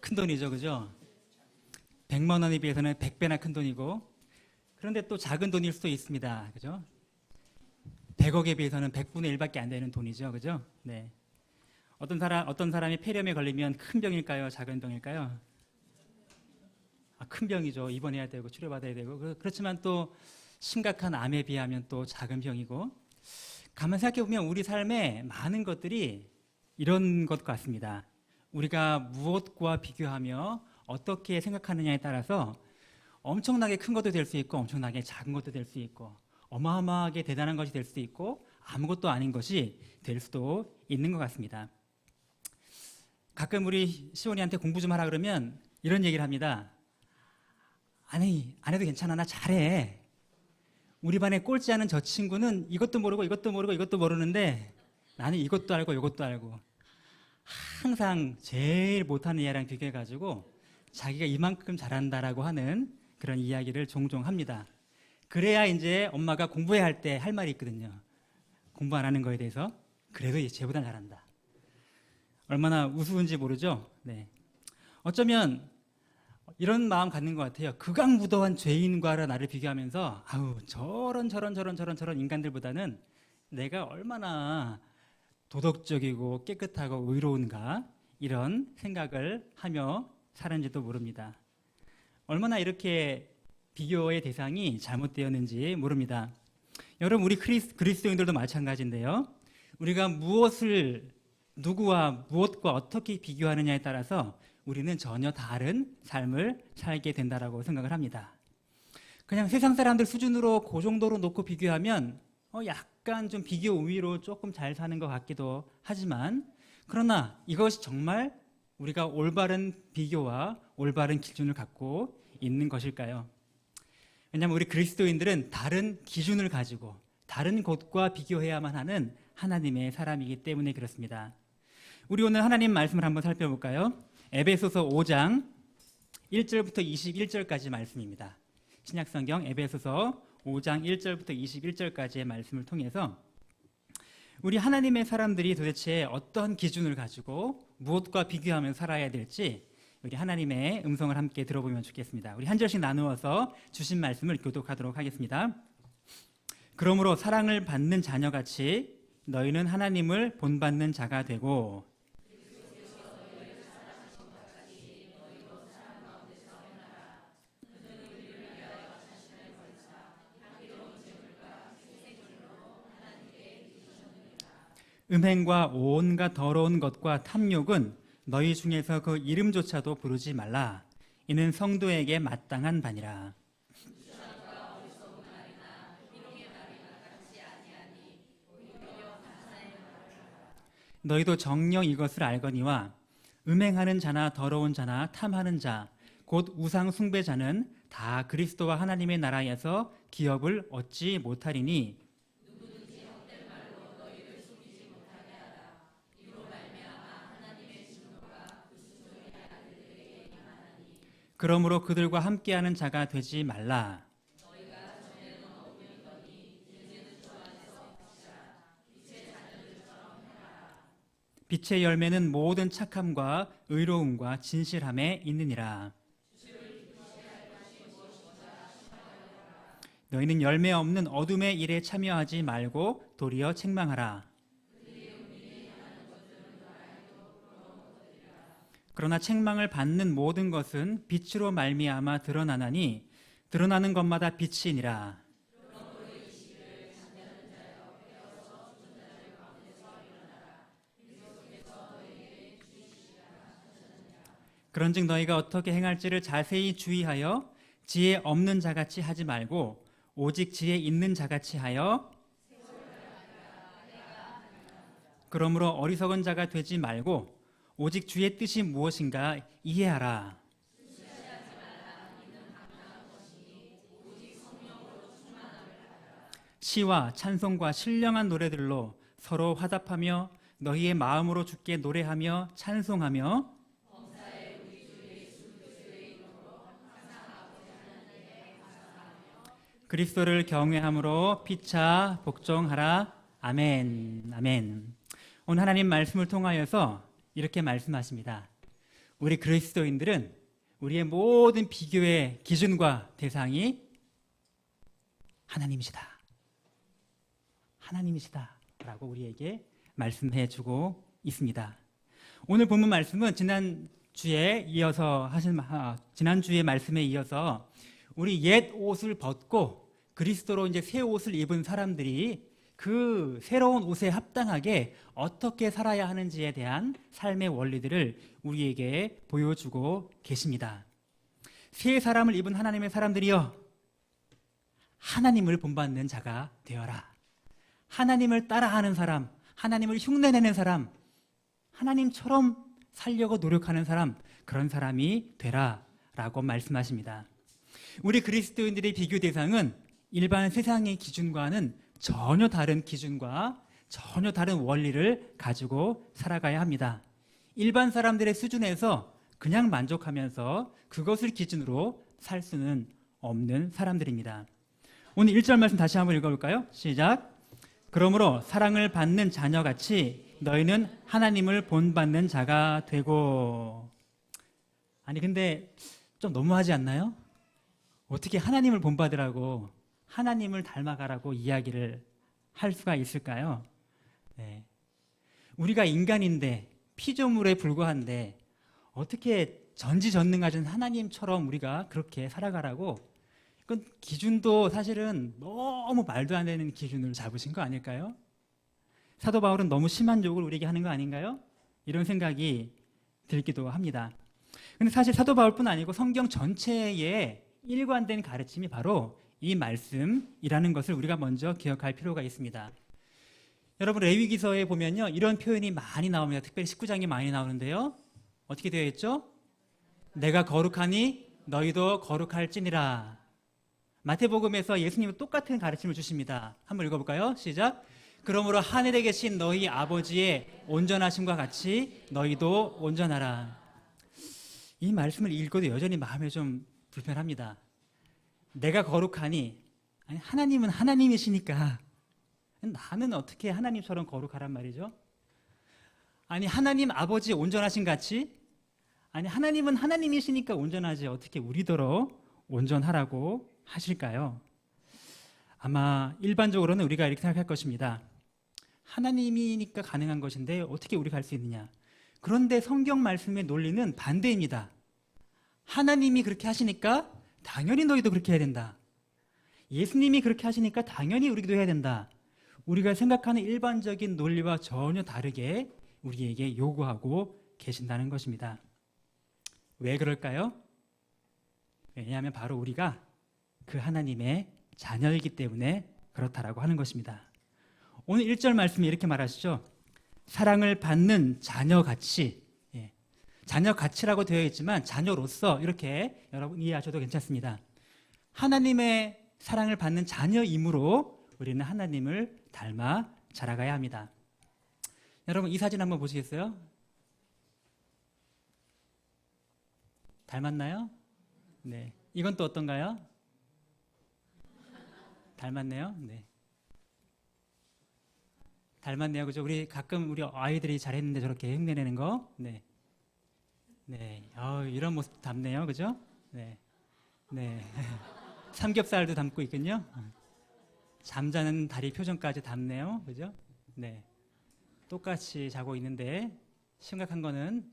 큰 돈이죠, 그죠? 100만 원에 비해서는 100배나 큰 돈이고, 그런데 또 작은 돈일 수도 있습니다, 그죠? 100억에 비해서는 100분의 1밖에 안 되는 돈이죠, 그죠? 네. 어떤 사람이 폐렴에 걸리면 큰 병일까요? 작은 병일까요? 큰 병이죠. 입원해야 되고 치료받아야 되고. 그렇지만 또 심각한 암에 비하면 또 작은 병이고. 가만 생각해 보면 우리 삶에 많은 것들이 이런 것 같습니다. 우리가 무엇과 비교하며 어떻게 생각하느냐에 따라서 엄청나게 큰 것도 될 수 있고 엄청나게 작은 것도 될 수 있고 어마어마하게 대단한 것이 될 수도 있고 아무것도 아닌 것이 될 수도 있는 것 같습니다. 가끔 우리 시온이한테 공부 좀 하라 그러면 이런 얘기를 합니다. 아니, 안 해도 괜찮아. 나 잘해. 우리 반에 꼴찌하는 저 친구는 이것도 모르고 이것도 모르고 이것도 모르는데 나는 이것도 알고 이것도 알고 항상 제일 못하는 애랑 비교해가지고 자기가 이만큼 잘한다라고 하는 그런 이야기를 종종 합니다. 그래야 이제 엄마가 공부해야 할 때 할 말이 있거든요. 공부 안 하는 거에 대해서. 그래도 쟤보다 잘한다. 얼마나 우스운지 모르죠? 네. 어쩌면 이런 마음 갖는 것 같아요. 극악무도한 죄인과 나를 비교하면서 아우 저런 인간들보다는 내가 얼마나 도덕적이고 깨끗하고 의로운가 이런 생각을 하며 사는지도 모릅니다. 얼마나 이렇게 비교의 대상이 잘못되었는지 모릅니다. 여러분 우리 그리스도인들도 마찬가지인데요. 우리가 무엇을 누구와 무엇과 어떻게 비교하느냐에 따라서 우리는 전혀 다른 삶을 살게 된다라고 생각을 합니다. 그냥 세상 사람들 수준으로 그 정도로 놓고 비교하면 약간 좀 비교 우위로 조금 잘 사는 것 같기도 하지만 그러나 이것이 정말 우리가 올바른 비교와 올바른 기준을 갖고 있는 것일까요? 왜냐하면 우리 그리스도인들은 다른 기준을 가지고 다른 것과 비교해야만 하는 하나님의 사람이기 때문에 그렇습니다. 우리 오늘 하나님 말씀을 한번 살펴볼까요? 에베소서 5장 1절부터 21절까지 말씀입니다. 신약성경 에베소서 5장 1절부터 21절까지의 말씀을 통해서 우리 하나님의 사람들이 도대체 어떤 기준을 가지고 무엇과 비교하며 살아야 될지 우리 하나님의 음성을 함께 들어보면 좋겠습니다. 우리 한 절씩 나누어서 주신 말씀을 교독하도록 하겠습니다. 그러므로 사랑을 받는 자녀같이 너희는 하나님을 본받는 자가 되고 음행과 온갖 더러운 것과 탐욕은 너희 중에서 그 이름조차도 부르지 말라. 이는 성도에게 마땅한 바니라. 너희도 정녕 이것을 알거니와 음행하는 자나 더러운 자나 탐하는 자, 곧 우상 숭배자는 다 그리스도와 하나님의 나라에서 기업을 얻지 못하리니 그러므로 그들과 함께하는 자가 되지 말라. 빛의 열매는 모든 착함과 의로움과 진실함에 있느니라. 너희는 열매 없는 어둠의 일에 참여하지 말고 도리어 책망하라. 그러나 책망을 받는 모든 것은 빛으로 말미암아 드러나나니 드러나는 것마다 빛이니라. 그런즉 너희가 어떻게 행할지를 자세히 주의하여 지혜 없는 자같이 하지 말고 오직 지혜 있는 자같이 하여 그러므로 어리석은 자가 되지 말고 오직 주의 뜻이 무엇인가 이해하라. 시와 찬송과 신령한 노래들로 서로 화답하며 너희의 마음으로 주께 노래하며 찬송하며 그리스도를 경외함으로 피차 복종하라. 아멘. 아멘. 오늘 하나님 말씀을 통하여서 이렇게 말씀하십니다. 우리 그리스도인들은 우리의 모든 비교의 기준과 대상이 하나님이시다. 하나님이시다. 라고 우리에게 말씀해 주고 있습니다. 오늘 본문 말씀은 지난주의 말씀에 이어서 우리 옛 옷을 벗고 그리스도로 이제 새 옷을 입은 사람들이 그 새로운 옷에 합당하게 어떻게 살아야 하는지에 대한 삶의 원리들을 우리에게 보여주고 계십니다. 새 사람을 입은 하나님의 사람들이여, 하나님을 본받는 자가 되어라. 하나님을 따라하는 사람, 하나님을 흉내내는 사람, 하나님처럼 살려고 노력하는 사람, 그런 사람이 되라 라고 말씀하십니다. 우리 그리스도인들의 비교 대상은 일반 세상의 기준과는 전혀 다른 기준과 전혀 다른 원리를 가지고 살아가야 합니다. 일반 사람들의 수준에서 그냥 만족하면서 그것을 기준으로 살 수는 없는 사람들입니다. 오늘 1절 말씀 다시 한번 읽어볼까요? 시작. 그러므로 사랑을 받는 자녀같이 너희는 하나님을 본받는 자가 되고. 아니 근데 좀 너무하지 않나요? 어떻게 하나님을 본받으라고, 하나님을 닮아가라고 이야기를 할 수가 있을까요? 네. 우리가 인간인데 피조물에 불과한데 어떻게 전지전능하신 하나님처럼 우리가 그렇게 살아가라고, 그건 기준도 사실은 너무 말도 안 되는 기준을 잡으신 거 아닐까요? 사도 바울은 너무 심한 욕을 우리에게 하는 거 아닌가요? 이런 생각이 들기도 합니다. 근데 사실 사도 바울뿐 아니고 성경 전체에 일관된 가르침이 바로 이 말씀이라는 것을 우리가 먼저 기억할 필요가 있습니다. 여러분, 레위기서에 보면요, 이런 표현이 많이 나옵니다. 특별히 19장이 많이 나오는데요. 어떻게 되어 있죠? 내가 거룩하니 너희도 거룩할지니라. 마태복음에서 예수님은 똑같은 가르침을 주십니다. 한번 읽어볼까요? 시작. 그러므로 하늘에 계신 너희 아버지의 온전하심과 같이 너희도 온전하라. 이 말씀을 읽어도 여전히 마음에 좀 불편합니다. 내가 거룩하니, 아니 하나님은 하나님이시니까 나는 어떻게 하나님처럼 거룩하란 말이죠? 아니 하나님 아버지 온전하신 같이, 아니 하나님은 하나님이시니까 온전하지 어떻게 우리더러 온전하라고 하실까요? 아마 일반적으로는 우리가 이렇게 생각할 것입니다. 하나님이니까 가능한 것인데 어떻게 우리가 할 수 있느냐? 그런데 성경 말씀의 논리는 반대입니다. 하나님이 그렇게 하시니까 당연히 너희도 그렇게 해야 된다. 예수님이 그렇게 하시니까 당연히 우리도 해야 된다. 우리가 생각하는 일반적인 논리와 전혀 다르게 우리에게 요구하고 계신다는 것입니다. 왜 그럴까요? 왜냐하면 바로 우리가 그 하나님의 자녀이기 때문에 그렇다라고 하는 것입니다. 오늘 1절 말씀이 이렇게 말하시죠. 사랑을 받는 자녀같이, 자녀같이라고 되어 있지만 자녀로서 이렇게 여러분 이해하셔도 괜찮습니다. 하나님의 사랑을 받는 자녀이므로 우리는 하나님을 닮아 자라가야 합니다. 여러분 이 사진 한번 보시겠어요? 닮았나요? 네. 이건 또 어떤가요? 닮았네요. 네. 닮았네요. 그죠? 우리 가끔 우리 아이들이 잘했는데 저렇게 흉내내는 거. 네. 네. 이런 모습 닮네요. 그죠? 네. 네. 삼겹살도 닮고 있군요. 잠자는 다리 표정까지 닮네요. 그죠? 네. 똑같이 자고 있는데 심각한 거는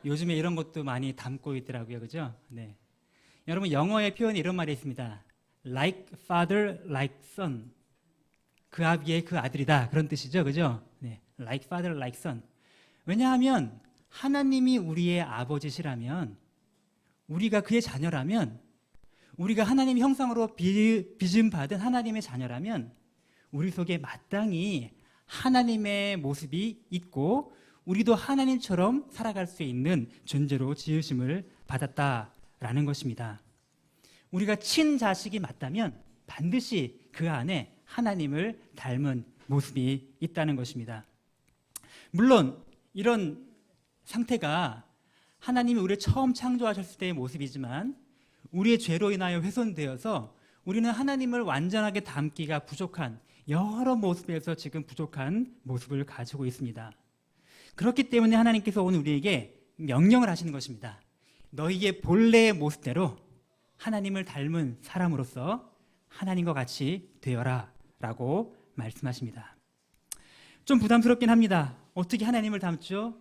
요즘에 이런 것도 많이 닮고 있더라고요. 그죠? 네. 여러분 영어의 표현에 이런 말이 있습니다. Like father, like son. 그 아비의 그 아들이다. 그런 뜻이죠. 그죠? 네. Like father, like son. 왜냐하면 하나님이 우리의 아버지시라면, 우리가 그의 자녀라면, 우리가 하나님의 형상으로 빚음받은 하나님의 자녀라면 우리 속에 마땅히 하나님의 모습이 있고 우리도 하나님처럼 살아갈 수 있는 존재로 지으심을 받았다라는 것입니다. 우리가 친자식이 맞다면 반드시 그 안에 하나님을 닮은 모습이 있다는 것입니다. 물론 이런 상태가 하나님이 우리를 처음 창조하셨을 때의 모습이지만 우리의 죄로 인하여 훼손되어서 우리는 하나님을 완전하게 닮기가 부족한 여러 모습에서 지금 부족한 모습을 가지고 있습니다. 그렇기 때문에 하나님께서 오늘 우리에게 명령을 하시는 것입니다. 너희의 본래의 모습대로 하나님을 닮은 사람으로서 하나님과 같이 되어라 라고 말씀하십니다. 좀 부담스럽긴 합니다. 어떻게 하나님을 닮죠?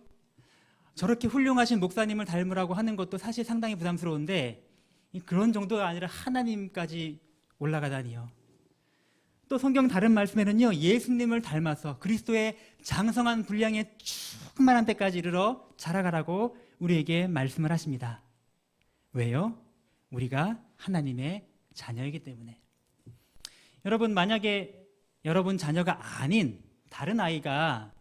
저렇게 훌륭하신 목사님을 닮으라고 하는 것도 사실 상당히 부담스러운데 그런 정도가 아니라 하나님까지 올라가다니요. 또 성경 다른 말씀에는요, 예수님을 닮아서 그리스도의 장성한 분량에 충만한 때까지 이르러 자라가라고 우리에게 말씀을 하십니다. 왜요? 우리가 하나님의 자녀이기 때문에. 여러분, 만약에 여러분 자녀가 아닌 다른 아이가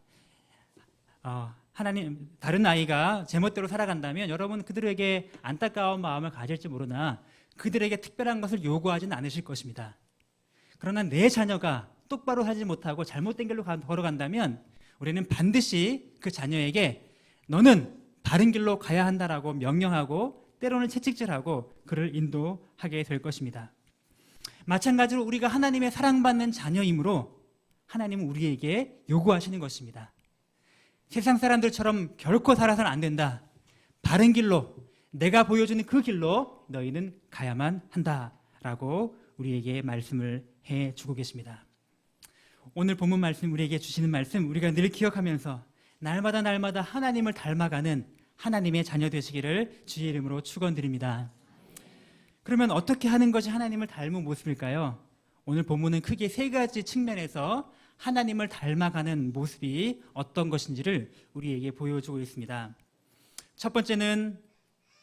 다른 아이가 제멋대로 살아간다면 여러분 그들에게 안타까운 마음을 가질지 모르나 그들에게 특별한 것을 요구하지는 않으실 것입니다. 그러나 내 자녀가 똑바로 하지 못하고 잘못된 길로 걸어간다면 우리는 반드시 그 자녀에게 너는 바른 길로 가야 한다라고 명령하고 때로는 채찍질하고 그를 인도하게 될 것입니다. 마찬가지로 우리가 하나님의 사랑받는 자녀이므로 하나님은 우리에게 요구하시는 것입니다. 세상 사람들처럼 결코 살아서는 안 된다. 바른 길로, 내가 보여주는 그 길로 너희는 가야만 한다라고 우리에게 말씀을 해주고 계십니다. 오늘 본문 말씀, 우리에게 주시는 말씀 우리가 늘 기억하면서 날마다 하나님을 닮아가는 하나님의 자녀 되시기를 주의 이름으로 축원드립니다. 그러면 어떻게 하는 것이 하나님을 닮은 모습일까요? 오늘 본문은 크게 세 가지 측면에서 하나님을 닮아가는 모습이 어떤 것인지를 우리에게 보여주고 있습니다. 첫 번째는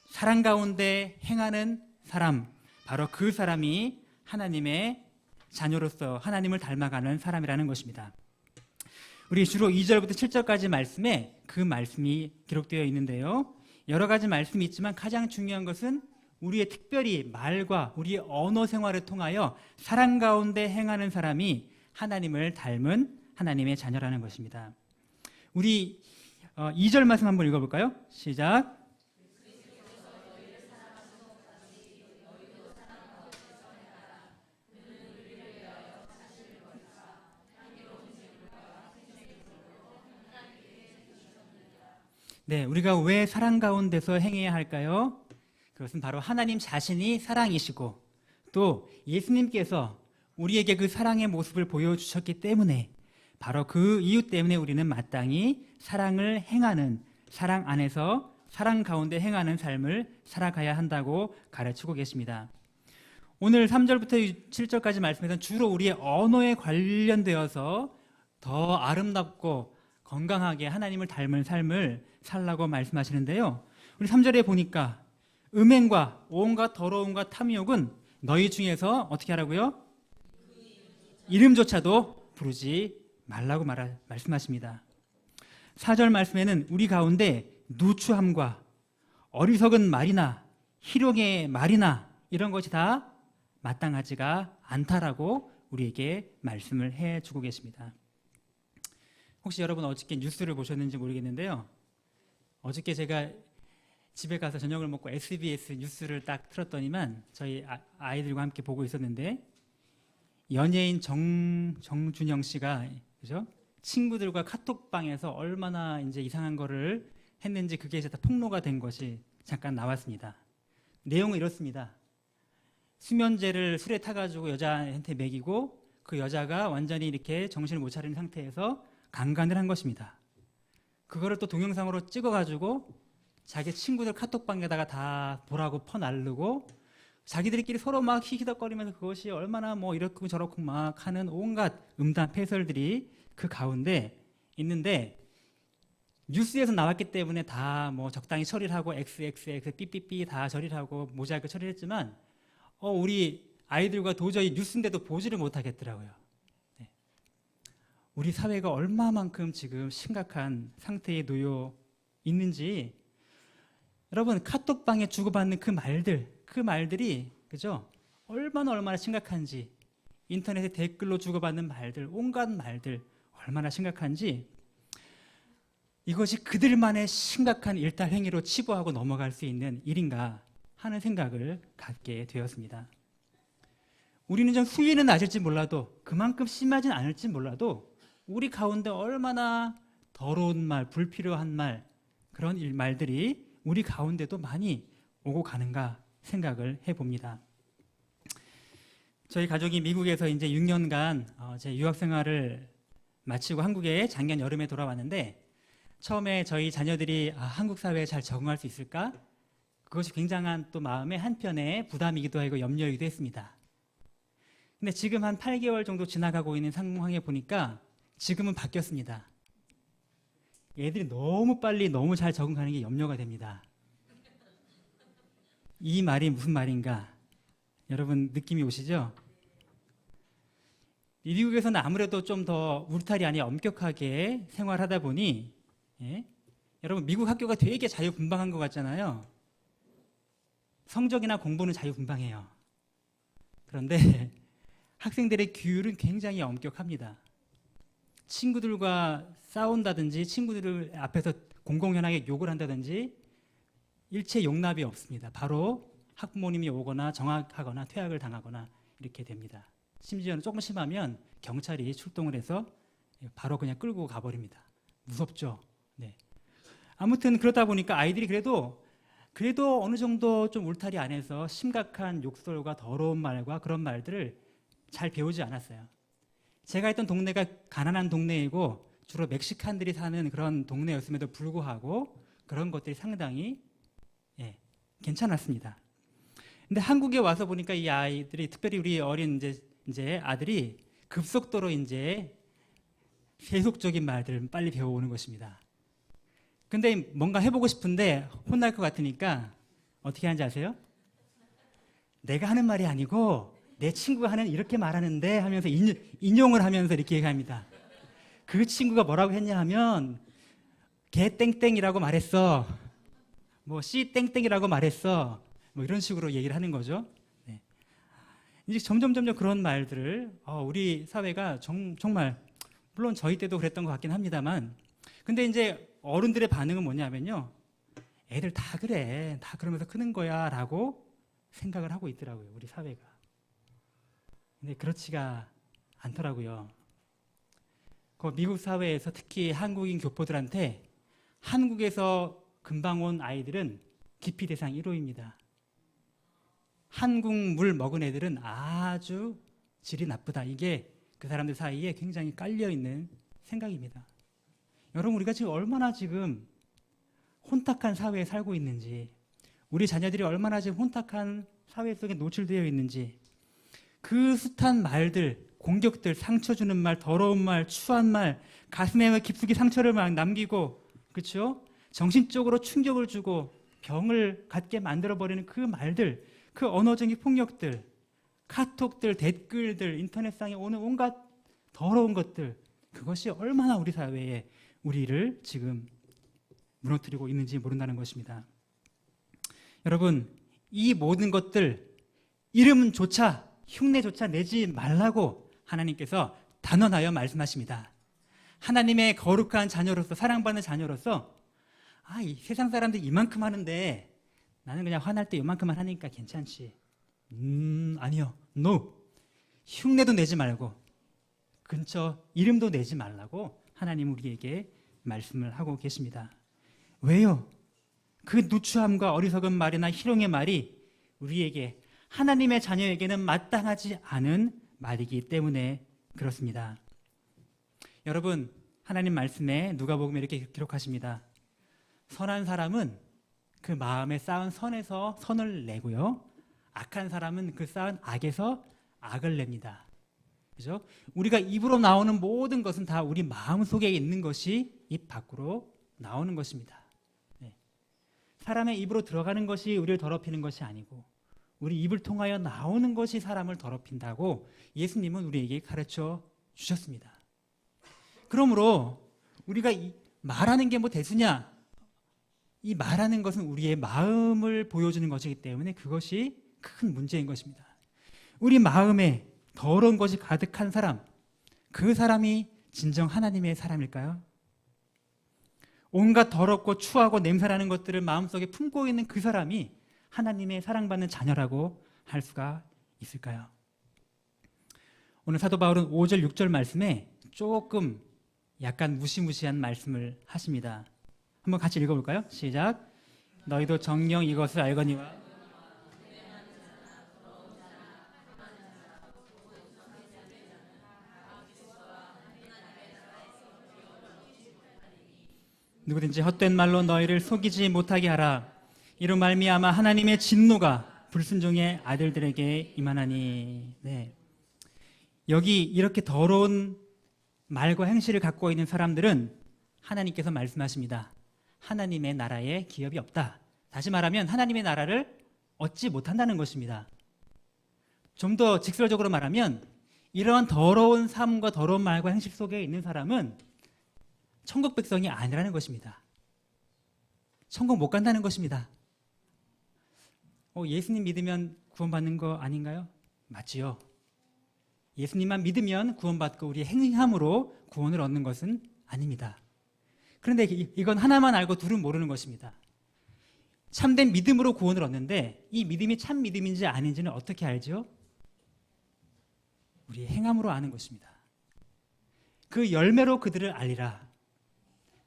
사랑 가운데 행하는 사람, 바로 그 사람이 하나님의 자녀로서 하나님을 닮아가는 사람이라는 것입니다. 우리 주로 2절부터 7절까지 말씀에 그 말씀이 기록되어 있는데요, 여러 가지 말씀이 있지만 가장 중요한 것은 우리의 특별히 말과 우리의 언어 생활을 통하여 사랑 가운데 행하는 사람이 하나님을 닮은 하나님의 자녀라는 것입니다. 우리 2절 말씀 한번 읽어볼까요? 시작. 네, 우리가 왜 사랑 가운데서 행해야 할까요? 그것은 바로 하나님 자신이 사랑이시고 또 예수님께서 우리에게 그 사랑의 모습을 보여주셨기 때문에, 바로 그 이유 때문에 우리는 마땅히 사랑을 행하는, 사랑 안에서 사랑 가운데 행하는 삶을 살아가야 한다고 가르치고 계십니다. 오늘 3절부터 7절까지 말씀에서는 주로 우리의 언어에 관련되어서 더 아름답고 건강하게 하나님을 닮은 삶을 살라고 말씀하시는데요, 우리 3절에 보니까 음행과 온갖 더러움과 탐욕은 너희 중에서 어떻게 하라고요? 이름조차도 부르지 말라고 말씀하십니다. 4절 말씀에는 우리 가운데 누추함과 어리석은 말이나 희롱의 말이나 이런 것이 다 마땅하지가 않다라고 우리에게 말씀을 해주고 계십니다. 혹시 여러분 어저께 뉴스를 보셨는지 모르겠는데요, 어저께 제가 집에 가서 저녁을 먹고 SBS 뉴스를 딱 틀었더니만 저희 아이들과 함께 보고 있었는데, 연예인 정준영 씨가, 그죠? 친구들과 카톡방에서 얼마나 이제 이상한 거를 했는지 그게 이제 다 폭로가 된 것이 잠깐 나왔습니다. 내용은 이렇습니다. 수면제를 술에 타가지고 여자한테 먹이고 그 여자가 완전히 이렇게 정신을 못 차리는 상태에서 강간을 한 것입니다. 그거를 또 동영상으로 찍어가지고 자기 친구들 카톡방에다가 다 보라고 퍼날르고 자기들끼리 서로 막 히히덕거리면서 그것이 얼마나 뭐 이렇고 저렇고 막 하는 온갖 음담 패설들이 그 가운데 있는데, 뉴스에서 나왔기 때문에 다 뭐 적당히 처리를 하고 XXX 삐삐삐 다 처리를 하고 모자이크 처리를 했지만 우리 아이들과 도저히 뉴스인데도 보지를 못하겠더라고요. 네. 우리 사회가 얼마만큼 지금 심각한 상태에 놓여 있는지, 여러분 카톡방에 주고받는 그 말들이 그죠? 얼마나 심각한지, 인터넷에 댓글로 주고받는 말들, 온갖 말들 얼마나 심각한지, 이것이 그들만의 심각한 일탈 행위로 치부하고 넘어갈 수 있는 일인가 하는 생각을 갖게 되었습니다. 우리는 좀 수위는 낮을지 몰라도, 그만큼 심하진 않을지 몰라도 우리 가운데 얼마나 더러운 말, 불필요한 말, 그런 말들이 우리 가운데도 많이 오고 가는가 생각을 해봅니다. 저희 가족이 미국에서 이제 6년간 제 유학 생활을 마치고 한국에 작년 여름에 돌아왔는데, 처음에 저희 자녀들이 한국 사회에 잘 적응할 수 있을까? 그것이 굉장한 또 마음의 한편에 부담이기도 하고 염려이기도 했습니다. 근데 지금 한 8개월 정도 지나가고 있는 상황에 보니까 지금은 바뀌었습니다. 얘들이 너무 빨리 너무 잘 적응하는 게 염려가 됩니다. 이 말이 무슨 말인가? 여러분 느낌이 오시죠? 미국에서는 아무래도 좀 더 울타리 안에 엄격하게 생활하다 보니, 여러분 미국 학교가 되게 자유분방한 것 같잖아요. 성적이나 공부는 자유분방해요. 그런데 학생들의 규율은 굉장히 엄격합니다. 친구들과 싸운다든지 친구들 앞에서 공공연하게 욕을 한다든지 일체 용납이 없습니다. 바로 학부모님이 오거나 정학하거나 퇴학을 당하거나 이렇게 됩니다. 심지어는 조금 심하면 경찰이 출동을 해서 바로 그냥 끌고 가버립니다. 무섭죠? 네. 아무튼 그러다 보니까 아이들이 그래도 어느 정도 좀 울타리 안에서 심각한 욕설과 더러운 말과 그런 말들을 잘 배우지 않았어요. 제가 있던 동네가 가난한 동네이고 주로 멕시칸들이 사는 그런 동네였음에도 불구하고 그런 것들이 상당히 괜찮았습니다. 근데 한국에 와서 보니까 이 아이들이, 특별히 우리 어린 이제 아들이 급속도로 이제 세속적인 말들을 빨리 배워오는 것입니다. 근데 뭔가 해보고 싶은데 혼날 것 같으니까 어떻게 하는지 아세요? 내가 하는 말이 아니고 내 친구가 하는 이렇게 말하는데 하면서 인용을 하면서 이렇게 얘기합니다. 그 친구가 뭐라고 했냐 하면 개 땡땡이라고 말했어. 뭐 씨 땡땡이라고 말했어. 뭐 이런 식으로 얘기를 하는 거죠. 네. 이제 점점 그런 말들을 우리 사회가 정말, 물론 저희 때도 그랬던 것 같긴 합니다만, 근데 이제 어른들의 반응은 뭐냐면요, 애들 다 그래, 다 그러면서 크는 거야 라고 생각을 하고 있더라고요, 우리 사회가. 근데 그렇지가 않더라고요. 그 미국 사회에서 특히 한국인 교포들한테 한국에서 금방 온 아이들은 기피 대상 1호입니다. 한국물 먹은 애들은 아주 질이 나쁘다. 이게 그 사람들 사이에 굉장히 깔려있는 생각입니다. 여러분, 우리가 지금 얼마나 지금 혼탁한 사회에 살고 있는지, 우리 자녀들이 얼마나 지금 혼탁한 사회 속에 노출되어 있는지, 그 숱한 말들, 공격들, 상처 주는 말, 더러운 말, 추한 말, 가슴에 깊숙이 상처를 막 남기고, 그렇죠? 정신적으로 충격을 주고 병을 갖게 만들어버리는 그 말들, 그 언어적인 폭력들, 카톡들, 댓글들, 인터넷상에 오는 온갖 더러운 것들, 그것이 얼마나 우리 사회에 우리를 지금 무너뜨리고 있는지 모른다는 것입니다. 여러분, 이 모든 것들 이름조차, 흉내조차 내지 말라고 하나님께서 단언하여 말씀하십니다. 하나님의 거룩한 자녀로서, 사랑받는 자녀로서 이 세상 사람들이 이만큼 하는데 나는 그냥 화날 때 이만큼만 하니까 괜찮지. 아니요. No. 흉내도 내지 말고 근처 이름도 내지 말라고 하나님 우리에게 말씀을 하고 계십니다. 왜요? 그 누추함과 어리석은 말이나 희롱의 말이 우리에게, 하나님의 자녀에게는 마땅하지 않은 말이기 때문에 그렇습니다. 여러분, 하나님 말씀에 누가복음에 이렇게 기록하십니다. 선한 사람은 그 마음에 쌓은 선에서 선을 내고요, 악한 사람은 그 쌓은 악에서 악을 냅니다. 그죠? 우리가 입으로 나오는 모든 것은 다 우리 마음 속에 있는 것이 입 밖으로 나오는 것입니다. 네. 사람의 입으로 들어가는 것이 우리를 더럽히는 것이 아니고 우리 입을 통하여 나오는 것이 사람을 더럽힌다고 예수님은 우리에게 가르쳐 주셨습니다. 그러므로 우리가 말하는 게 뭐 대수냐? 이 말하는 것은 우리의 마음을 보여주는 것이기 때문에 그것이 큰 문제인 것입니다. 우리 마음에 더러운 것이 가득한 사람, 그 사람이 진정 하나님의 사람일까요? 온갖 더럽고 추하고 냄새나는 것들을 마음속에 품고 있는 그 사람이 하나님의 사랑받는 자녀라고 할 수가 있을까요? 오늘 사도 바울은 5절, 6절 말씀에 조금 약간 무시무시한 말씀을 하십니다. 한번 같이 읽어볼까요? 시작. 너희도 정녕 이것을 알거니와 누구든지 헛된 말로 너희를 속이지 못하게 하라. 이로 말미암아 하나님의 진노가 불순종의 아들들에게 임하나니. 네. 여기 이렇게 더러운 말과 행실을 갖고 있는 사람들은 하나님께서 말씀하십니다. 하나님의 나라에 기업이 없다. 다시 말하면 하나님의 나라를 얻지 못한다는 것입니다. 좀 더 직설적으로 말하면 이러한 더러운 삶과 더러운 말과 행실 속에 있는 사람은 천국 백성이 아니라는 것입니다. 천국 못 간다는 것입니다. 예수님 믿으면 구원받는 거 아닌가요? 맞지요. 예수님만 믿으면 구원받고 우리의 행함으로 구원을 얻는 것은 아닙니다. 그런데 이건 하나만 알고 둘은 모르는 것입니다. 참된 믿음으로 구원을 얻는데 이 믿음이 참 믿음인지 아닌지는 어떻게 알죠? 우리의 행함으로 아는 것입니다. 그 열매로 그들을 알리라.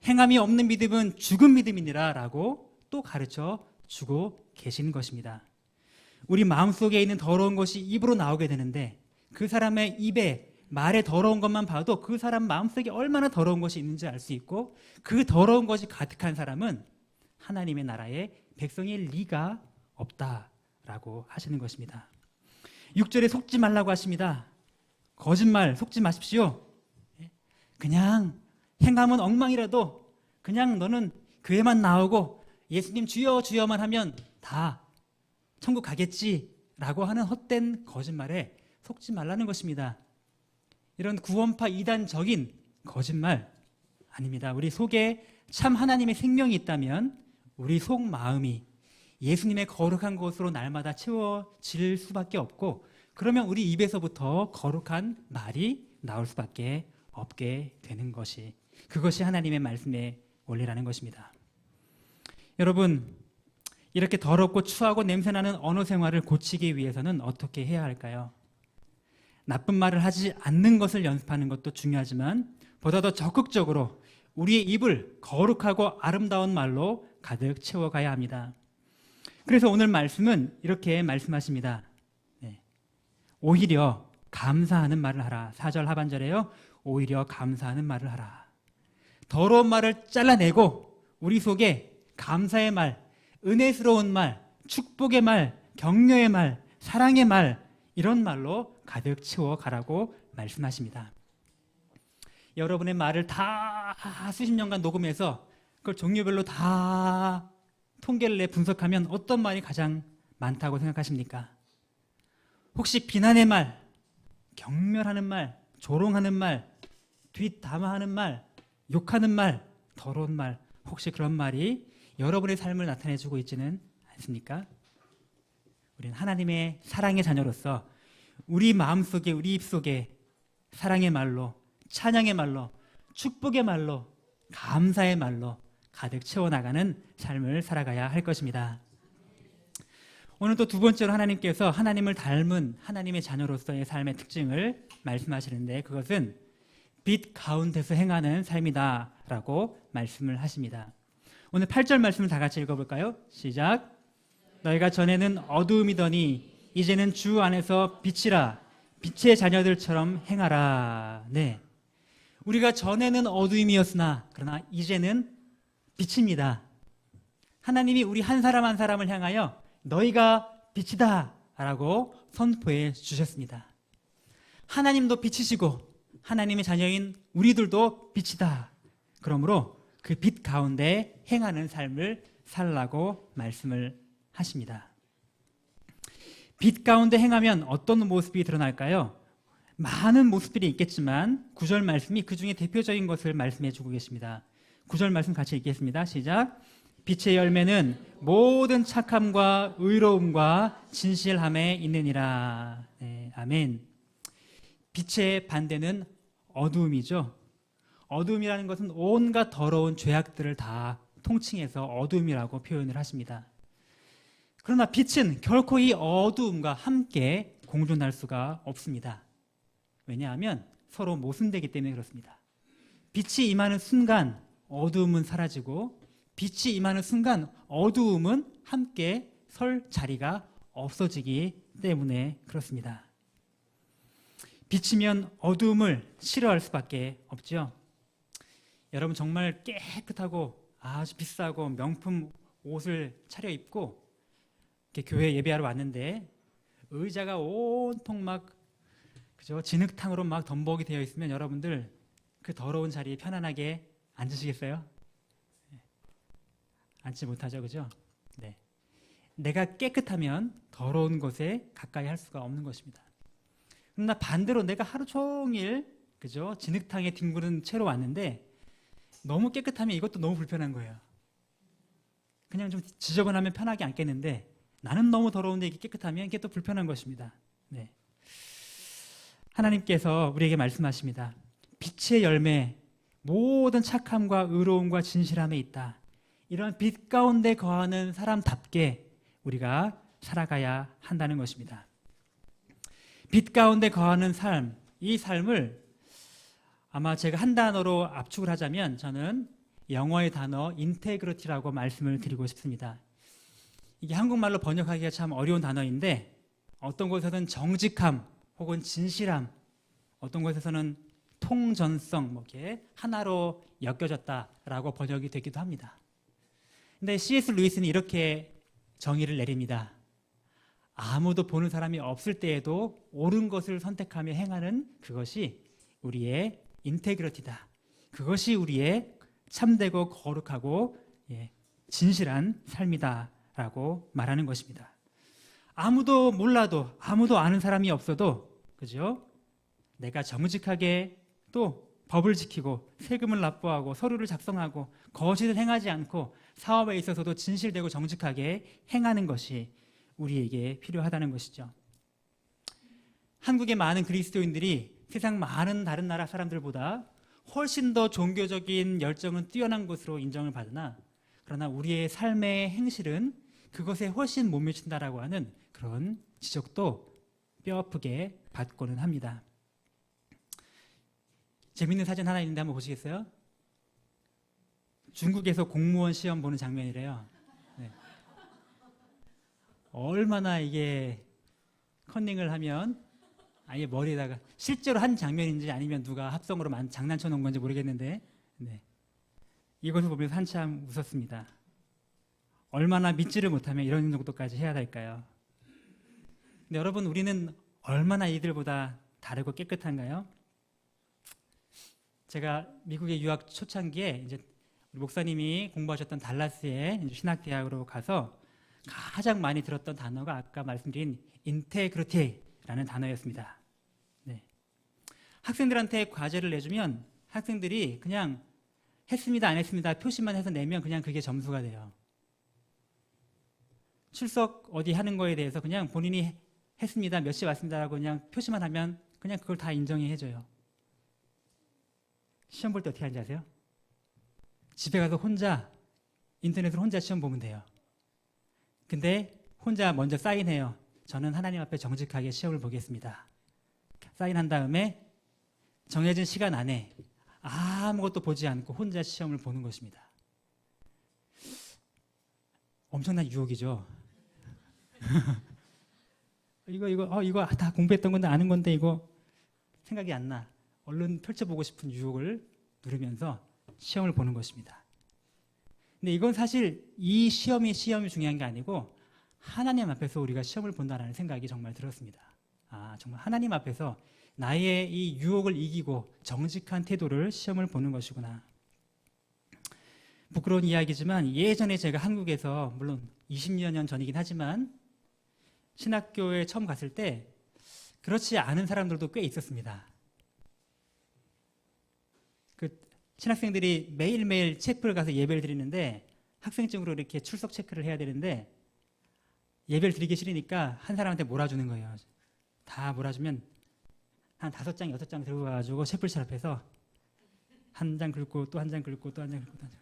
행함이 없는 믿음은 죽은 믿음이니라 라고 또 가르쳐 주고 계시는 것입니다. 우리 마음속에 있는 더러운 것이 입으로 나오게 되는데 그 사람의 입에 말에 더러운 것만 봐도 그 사람 마음속에 얼마나 더러운 것이 있는지 알 수 있고 그 더러운 것이 가득한 사람은 하나님의 나라의 백성일 리가 없다라고 하시는 것입니다. 6절에 속지 말라고 하십니다. 거짓말 속지 마십시오. 그냥 행함은 엉망이라도 그냥 너는 교회만 나오고 예수님 주여 주여만 하면 다 천국 가겠지라고 하는 헛된 거짓말에 속지 말라는 것입니다. 이런 구원파 이단적인 거짓말 아닙니다. 우리 속에 참 하나님의 생명이 있다면 우리 속 마음이 예수님의 거룩한 것으로 날마다 채워질 수밖에 없고 그러면 우리 입에서부터 거룩한 말이 나올 수밖에 없게 되는 것이 그것이 하나님의 말씀의 원리라는 것입니다. 여러분, 이렇게 더럽고 추하고 냄새나는 언어 생활을 고치기 위해서는 어떻게 해야 할까요? 나쁜 말을 하지 않는 것을 연습하는 것도 중요하지만 보다 더 적극적으로 우리의 입을 거룩하고 아름다운 말로 가득 채워가야 합니다. 그래서 오늘 말씀은 이렇게 말씀하십니다. 오히려 감사하는 말을 하라. 4절 하반절에요. 오히려 감사하는 말을 하라. 더러운 말을 잘라내고 우리 속에 감사의 말, 은혜스러운 말, 축복의 말, 격려의 말, 사랑의 말 이런 말로 가득 채워가라고 말씀하십니다. 여러분의 말을 다 수십 년간 녹음해서 그걸 종류별로 다 통계를 내 분석하면 어떤 말이 가장 많다고 생각하십니까? 혹시 비난의 말, 경멸하는 말, 조롱하는 말, 뒷담화하는 말, 욕하는 말, 더러운 말 혹시 그런 말이 여러분의 삶을 나타내주고 있지는 않습니까? 우리는 하나님의 사랑의 자녀로서 우리 마음속에 우리 입속에 사랑의 말로 찬양의 말로 축복의 말로 감사의 말로 가득 채워나가는 삶을 살아가야 할 것입니다. 오늘 또 두 번째로 하나님께서 하나님을 닮은 하나님의 자녀로서의 삶의 특징을 말씀하시는데 그것은 빛 가운데서 행하는 삶이다라고 말씀을 하십니다. 오늘 8절 말씀을 다 같이 읽어볼까요? 시작. 너희가 전에는 어두움이더니 이제는 주 안에서 빛이라. 빛의 자녀들처럼 행하라. 네, 우리가 전에는 어두움이었으나 그러나 이제는 빛입니다. 하나님이 우리 한 사람 한 사람을 향하여 너희가 빛이다 라고 선포해 주셨습니다. 하나님도 빛이시고 하나님의 자녀인 우리들도 빛이다. 그러므로 그 빛 가운데 행하는 삶을 살라고 말씀을 하십니다. 빛 가운데 행하면 어떤 모습이 드러날까요? 많은 모습들이 있겠지만 9절 말씀이 그 중에 대표적인 것을 말씀해 주고 계십니다. 9절 말씀 같이 읽겠습니다. 시작. 빛의 열매는 모든 착함과 의로움과 진실함에 있느니라. 네, 아멘. 빛의 반대는 어두움이죠. 어두움이라는 것은 온갖 더러운 죄악들을 다 통칭해서 어두움이라고 표현을 하십니다. 그러나 빛은 결코 이 어두움과 함께 공존할 수가 없습니다. 왜냐하면 서로 모순되기 때문에 그렇습니다. 빛이 임하는 순간 어두움은 사라지고 빛이 임하는 순간 어두움은 함께 설 자리가 없어지기 때문에 그렇습니다. 빛이면 어두움을 싫어할 수밖에 없죠. 여러분 정말 깨끗하고 아주 비싸고 명품 옷을 차려입고 이렇게 교회 예배하러 왔는데 의자가 온통 막 그죠? 진흙탕으로 막 덤벅이 되어 있으면 여러분들 그 더러운 자리에 편안하게 앉으시겠어요? 앉지 못하죠, 그죠? 네. 내가 깨끗하면 더러운 곳에 가까이 할 수가 없는 것입니다. 그러나 반대로 내가 하루 종일 그죠? 진흙탕에 뒹구는 채로 왔는데 너무 깨끗하면 이것도 너무 불편한 거예요. 그냥 좀 지저분하면 편하게 앉겠는데 나는 너무 더러운데 이게 깨끗하면 이게 또 불편한 것입니다. 네. 하나님께서 우리에게 말씀하십니다. 빛의 열매, 모든 착함과 의로움과 진실함에 있다. 이런 빛 가운데 거하는 사람답게 우리가 살아가야 한다는 것입니다. 빛 가운데 거하는 삶, 이 삶을 아마 제가 한 단어로 압축을 하자면 저는 영어의 단어 인테그리티라고 말씀을 드리고 싶습니다. 이게 한국말로 번역하기가 참 어려운 단어인데 어떤 곳에서는 정직함 혹은 진실함, 어떤 곳에서는 통전성, 뭐 이렇게 하나로 엮여졌다라고 번역이 되기도 합니다. 근데 C.S. 루이스는 이렇게 정의를 내립니다. 아무도 보는 사람이 없을 때에도 옳은 것을 선택하며 행하는 그것이 우리의 인테그리티다. 그것이 우리의 참되고 거룩하고 진실한 삶이다라고 말하는 것입니다. 아무도 몰라도 아무도 아는 사람이 없어도 그죠? 내가 정직하게 또 법을 지키고 세금을 납부하고 서류를 작성하고 거짓을 행하지 않고 사업에 있어서도 진실되고 정직하게 행하는 것이 우리에게 필요하다는 것이죠. 한국의 많은 그리스도인들이 세상 많은 다른 나라 사람들보다 훨씬 더 종교적인 열정은 뛰어난 것으로 인정을 받으나 그러나 우리의 삶의 행실은 그것에 훨씬 못 미친다라고 하는 그런 지적도 뼈아프게 받고는 합니다. 재밌는 사진 하나 있는데 한번 보시겠어요? 중국에서 공무원 시험 보는 장면이래요. 네. 얼마나 이게 컨닝을 하면 아예 머리에다가 실제로 한 장면인지 아니면 누가 합성으로 장난쳐 놓은 건지 모르겠는데 네. 이것을 보면서 한참 웃었습니다. 얼마나 믿지를 못하면 이런 정도까지 해야 될까요? 근데 여러분 우리는 얼마나 이들보다 다르고 깨끗한가요? 제가 미국에 유학 초창기에 이제 우리 목사님이 공부하셨던 달라스의 신학대학으로 가서 가장 많이 들었던 단어가 아까 말씀드린 인테그리티라는 단어였습니다. 네. 학생들한테 과제를 내주면 학생들이 그냥 했습니다, 안 했습니다 표시만 해서 내면 그냥 그게 점수가 돼요. 출석 어디 하는 거에 대해서 그냥 본인이 했습니다, 몇 시에 왔습니다라고 그냥 표시만 하면 그냥 그걸 다 인정해 줘요. 시험 볼 때 어떻게 하는지 아세요? 집에 가서 혼자 인터넷으로 혼자 시험 보면 돼요. 근데 혼자 먼저 사인해요. 저는 하나님 앞에 정직하게 시험을 보겠습니다. 사인한 다음에 정해진 시간 안에 아무것도 보지 않고 혼자 시험을 보는 것입니다. 엄청난 유혹이죠. 이거 다 공부했던 건데 아는 건데 이거 생각이 안 나. 얼른 펼쳐보고 싶은 유혹을 누르면서 시험을 보는 것입니다. 근데 이건 사실 이 시험이 중요한 게 아니고 하나님 앞에서 우리가 시험을 본다는 생각이 정말 들었습니다. 정말 하나님 앞에서 나의 이 유혹을 이기고 정직한 태도를 시험을 보는 것이구나. 부끄러운 이야기지만 예전에 제가 한국에서 물론 20여 년 전이긴 하지만 신학교에 처음 갔을 때 그렇지 않은 사람들도 꽤 있었습니다. 그 신학생들이 매일매일 체프를 가서 예배를 드리는데 학생증으로 이렇게 출석 체크를 해야 되는데 예배를 드리기 싫으니까 한 사람한테 몰아주는 거예요. 다 몰아주면 한 5장, 6장 들고 가가지고 체플실 앞에서 한 장 긁고 또 한 장 긁고 또 한 장 긁고 또 한 장.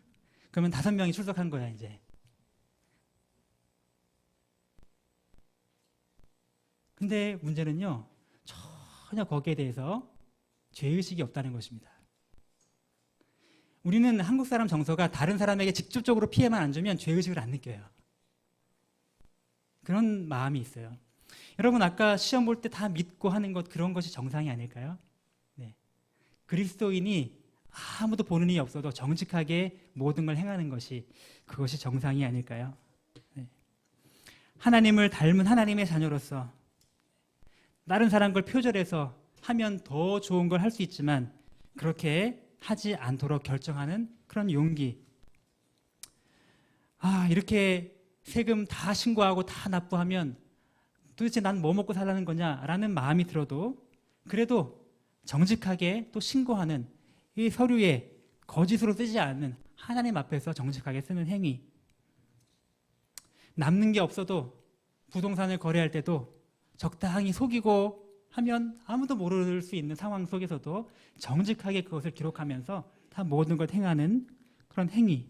그러면 5명이 출석한 거야 이제. 근데 문제는요, 전혀 거기에 대해서 죄의식이 없다는 것입니다. 우리는 한국 사람 정서가 다른 사람에게 직접적으로 피해만 안 주면 죄의식을 안 느껴요. 그런 마음이 있어요. 여러분 아까 시험 볼 때 다 믿고 하는 것 그런 것이 정상이 아닐까요? 네. 그리스도인이 아무도 보는 이 없어도 정직하게 모든 걸 행하는 것이 그것이 정상이 아닐까요? 네. 하나님을 닮은 하나님의 자녀로서 다른 사람 걸 표절해서 하면 더 좋은 걸 할 수 있지만 그렇게 하지 않도록 결정하는 그런 용기. 이렇게 세금 다 신고하고 다 납부하면 도대체 난 뭐 먹고 살라는 거냐라는 마음이 들어도 그래도 정직하게 또 신고하는 이 서류에 거짓으로 쓰지 않는 하나님 앞에서 정직하게 쓰는 행위. 남는 게 없어도 부동산을 거래할 때도 적당히 속이고 하면 아무도 모를 수 있는 상황 속에서도 정직하게 그것을 기록하면서 다 모든 걸 행하는 그런 행위.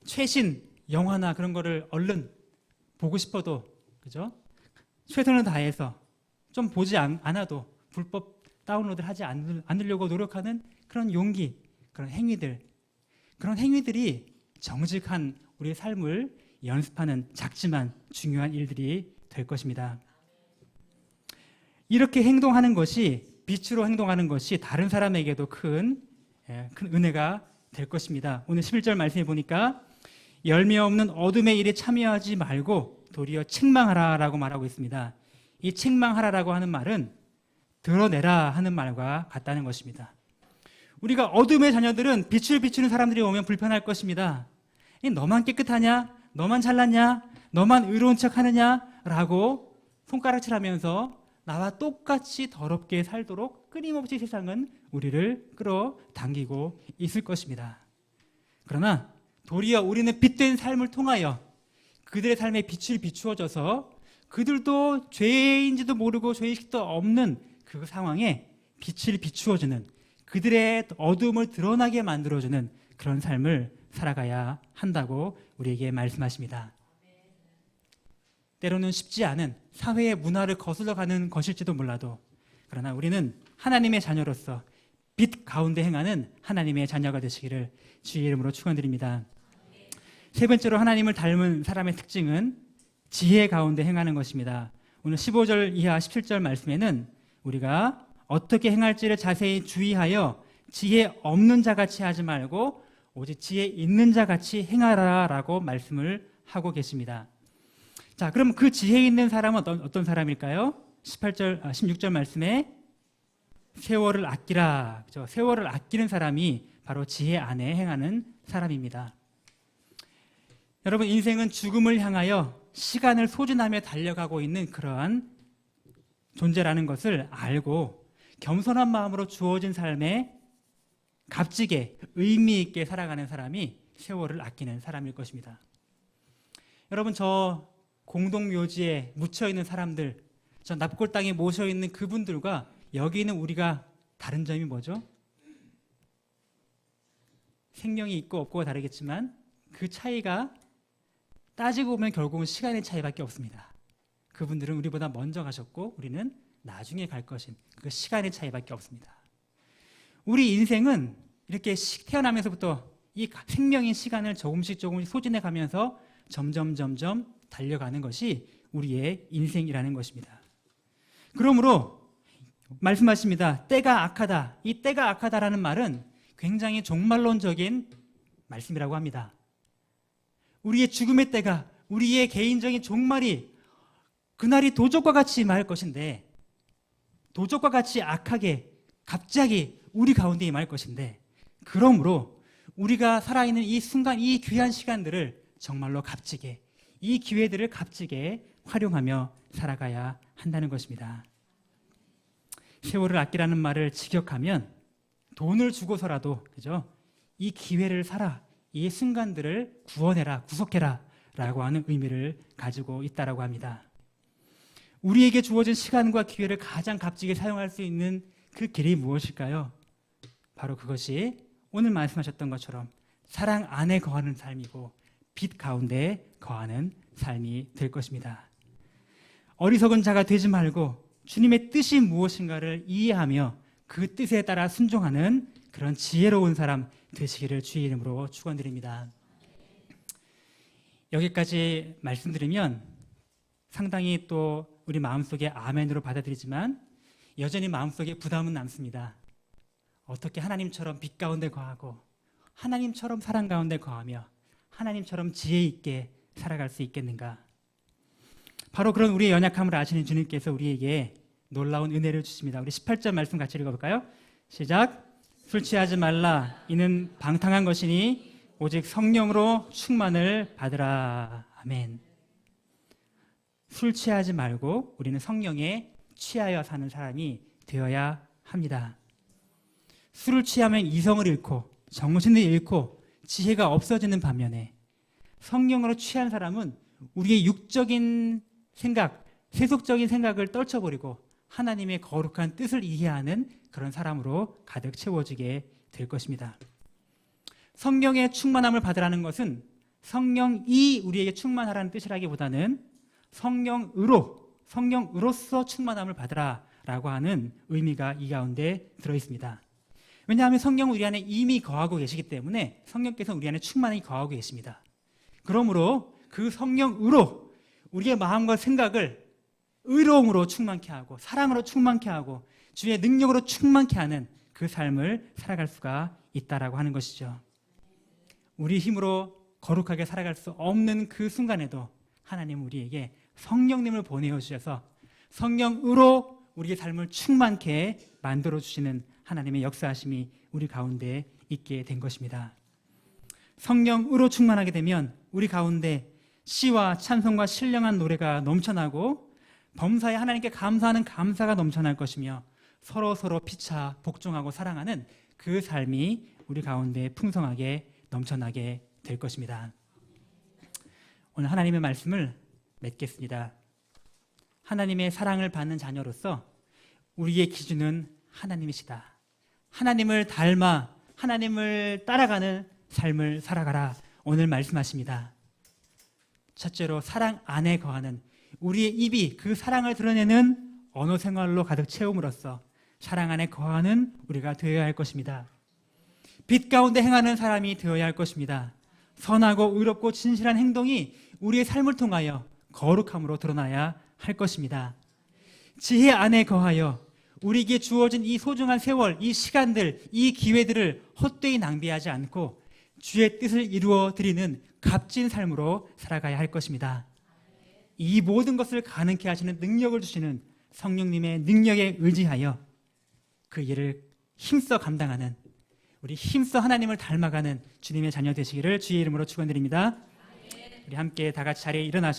최신 영화나 그런 거를 얼른 보고 싶어도 그죠? 최선을 다해서 좀 보지 않아도 불법 다운로드를 하지 않으려고 노력하는 그런 용기, 그런 행위들. 그런 행위들이 정직한 우리의 삶을 연습하는 작지만 중요한 일들이 될 것입니다. 이렇게 행동하는 것이 빛으로 행동하는 것이 다른 사람에게도 큰 은혜가 될 것입니다. 오늘 11절 말씀해 보니까 열매 없는 어둠의 일에 참여하지 말고 도리어 책망하라라고 말하고 있습니다. 이 책망하라라고 하는 말은 드러내라 하는 말과 같다는 것입니다. 우리가 어둠의 자녀들은 빛을 비추는 사람들이 오면 불편할 것입니다. 너만 깨끗하냐? 너만 잘났냐? 너만 의로운 척 하느냐라고 손가락질하면서 나와 똑같이 더럽게 살도록 끊임없이 세상은 우리를 끌어당기고 있을 것입니다. 그러나 도리어 우리는 빛된 삶을 통하여 그들의 삶에 빛을 비추어져서 그들도 죄인지도 모르고 죄의식도 없는 그 상황에 빛을 비추어주는 그들의 어두움을 드러나게 만들어주는 그런 삶을 살아가야 한다고 우리에게 말씀하십니다. 때로는 쉽지 않은 사회의 문화를 거슬러가는 것일지도 몰라도 그러나 우리는 하나님의 자녀로서 빛 가운데 행하는 하나님의 자녀가 되시기를 주의 이름으로 축원드립니다. 세 번째로 하나님을 닮은 사람의 특징은 지혜 가운데 행하는 것입니다. 오늘 15절 이하 17절 말씀에는 우리가 어떻게 행할지를 자세히 주의하여 지혜 없는 자같이 하지 말고 오직 지혜 있는 자같이 행하라라고 말씀을 하고 계십니다. 자, 그럼 그 지혜 있는 사람은 어떤 사람일까요? 16절 말씀에 세월을 아끼라. 그렇죠? 세월을 아끼는 사람이 바로 지혜 안에 행하는 사람입니다. 여러분, 인생은 죽음을 향하여 시간을 소진하며 달려가고 있는 그러한 존재라는 것을 알고 겸손한 마음으로 주어진 삶에 값지게 의미 있게 살아가는 사람이 세월을 아끼는 사람일 것입니다. 여러분, 저 공동묘지에 묻혀있는 사람들, 저 납골당에 모셔있는 그분들과 여기 있는 우리가 다른 점이 뭐죠? 생명이 있고 없고가 다르겠지만 그 차이가 따지고 보면 결국은 시간의 차이밖에 없습니다. 그분들은 우리보다 먼저 가셨고 우리는 나중에 갈 것인 그 시간의 차이밖에 없습니다. 우리 인생은 이렇게 태어나면서부터 이 생명인 시간을 조금씩 소진해 가면서 점점 달려가는 것이 우리의 인생이라는 것입니다. 그러므로 말씀하십니다. 때가 악하다. 이 때가 악하다라는 말은 굉장히 종말론적인 말씀이라고 합니다. 우리의 죽음의 때가, 우리의 개인적인 종말이 그날이 도적과 같이 임할 것인데, 도적과 같이 악하게 갑자기 우리 가운데 임할 것인데, 그러므로 우리가 살아있는 이 순간, 이 귀한 시간들을 정말로 값지게, 이 기회들을 값지게 활용하며 살아가야 한다는 것입니다. 세월을 아끼라는 말을 직역하면 돈을 주고서라도, 그죠? 이 기회를 살아, 이 순간들을 구원해라, 구속해라 라고 하는 의미를 가지고 있다라고 합니다. 우리에게 주어진 시간과 기회를 가장 값지게 사용할 수 있는 그 길이 무엇일까요? 바로 그것이 오늘 말씀하셨던 것처럼 사랑 안에 거하는 삶이고 빛 가운데 거하는 삶이 될 것입니다. 어리석은 자가 되지 말고 주님의 뜻이 무엇인가를 이해하며 그 뜻에 따라 순종하는 그런 지혜로운 사람 되시기를 주의 이름으로 축원드립니다. 여기까지 말씀드리면 상당히 또 우리 마음속에 아멘으로 받아들이지만 여전히 마음속에 부담은 남습니다. 어떻게 하나님처럼 빛 가운데 거하고 하나님처럼 사랑 가운데 거하며 하나님처럼 지혜 있게 살아갈 수 있겠는가? 바로 그런 우리의 연약함을 아시는 주님께서 우리에게 놀라운 은혜를 주십니다. 우리 18절 말씀 같이 읽어볼까요? 시작. 술 취하지 말라. 이는 방탕한 것이니 오직 성령으로 충만을 받으라. 아멘. 술 취하지 말고 우리는 성령에 취하여 사는 사람이 되어야 합니다. 술을 취하면 이성을 잃고 정신을 잃고 지혜가 없어지는 반면에 성령으로 취한 사람은 우리의 육적인 생각, 세속적인 생각을 떨쳐버리고 하나님의 거룩한 뜻을 이해하는 그런 사람으로 가득 채워지게 될 것입니다. 성령의 충만함을 받으라는 것은 성령이 우리에게 충만하라는 뜻이라기보다는 성령으로서 충만함을 받으라라고 하는 의미가 이 가운데 들어있습니다. 왜냐하면 성령은 우리 안에 이미 거하고 계시기 때문에 성령께서 우리 안에 충만히 거하고 계십니다. 그러므로 그 성령으로 우리의 마음과 생각을 의로움으로 충만케 하고 사랑으로 충만케 하고 주의 능력으로 충만케 하는 그 삶을 살아갈 수가 있다라고 하는 것이죠. 우리 힘으로 거룩하게 살아갈 수 없는 그 순간에도 하나님은 우리에게 성령님을 보내어 주셔서 성령으로 우리의 삶을 충만케 만들어 주시는 하나님의 역사하심이 우리 가운데 있게 된 것입니다. 성령으로 충만하게 되면 우리 가운데 시와 찬송과 신령한 노래가 넘쳐나고 범사에 하나님께 감사하는 감사가 넘쳐날 것이며 서로 피차 복종하고 사랑하는 그 삶이 우리 가운데 풍성하게 넘쳐나게 될 것입니다. 오늘 하나님의 말씀을 맺겠습니다. 하나님의 사랑을 받는 자녀로서 우리의 기준은 하나님이시다. 하나님을 닮아 하나님을 따라가는 삶을 살아가라. 오늘 말씀하십니다. 첫째로 사랑 안에 거하는 우리의 입이 그 사랑을 드러내는 언어 생활로 가득 채움으로써 사랑 안에 거하는 우리가 되어야 할 것입니다. 빛 가운데 행하는 사람이 되어야 할 것입니다. 선하고 의롭고 진실한 행동이 우리의 삶을 통하여 거룩함으로 드러나야 할 것입니다. 지혜 안에 거하여 우리에게 주어진 이 소중한 세월, 이 시간들, 이 기회들을 헛되이 낭비하지 않고 주의 뜻을 이루어 드리는 값진 삶으로 살아가야 할 것입니다. 이 모든 것을 가능케 하시는 능력을 주시는 성령님의 능력에 의지하여 그 일을 힘써 감당하는 우리 힘써 하나님을 닮아가는 주님의 자녀 되시기를 주의 이름으로 축원드립니다. 우리 함께 다 같이 자리에 일어나셔